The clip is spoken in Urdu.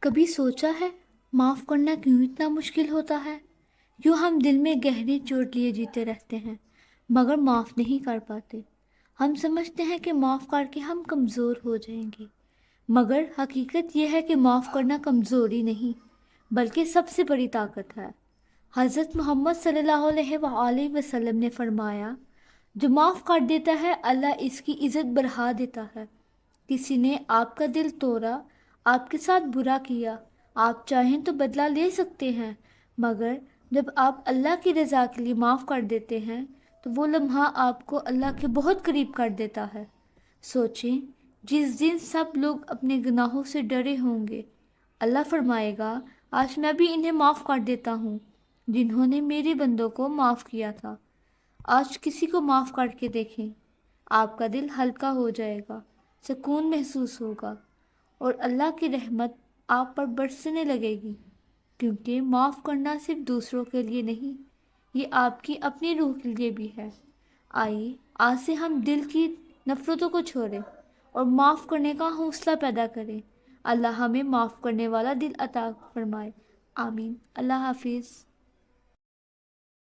کبھی سوچا ہے معاف کرنا کیوں اتنا مشکل ہوتا ہے؟ کیوں ہم دل میں گہری چوٹ لیے جیتے رہتے ہیں مگر معاف نہیں کر پاتے؟ ہم سمجھتے ہیں کہ معاف کر کے ہم کمزور ہو جائیں گے، مگر حقیقت یہ ہے کہ معاف کرنا کمزوری نہیں بلکہ سب سے بڑی طاقت ہے۔ حضرت محمد صلی اللہ علیہ وآلہ وسلم نے فرمایا، جو معاف کر دیتا ہے اللہ اس کی عزت بڑھا دیتا ہے۔ کسی نے آپ کا دل توڑا، آپ کے ساتھ برا کیا، آپ چاہیں تو بدلہ لے سکتے ہیں، مگر جب آپ اللہ کی رضا کے لیے معاف کر دیتے ہیں تو وہ لمحہ آپ کو اللہ کے بہت قریب کر دیتا ہے۔ سوچیں، جس دن سب لوگ اپنے گناہوں سے ڈرے ہوں گے، اللہ فرمائے گا آج میں بھی انہیں معاف کر دیتا ہوں جنہوں نے میرے بندوں کو معاف کیا تھا۔ آج کسی کو معاف کر کے دیکھیں، آپ کا دل ہلکا ہو جائے گا، سکون محسوس ہوگا اور اللہ کی رحمت آپ پر برسنے لگے گی، کیونکہ معاف کرنا صرف دوسروں کے لیے نہیں، یہ آپ کی اپنی روح کے لیے بھی ہے۔ آئیے آج سے ہم دل کی نفرتوں کو چھوڑیں اور معاف کرنے کا حوصلہ پیدا کریں۔ اللہ ہمیں معاف کرنے والا دل عطا فرمائے، آمین۔ اللہ حافظ۔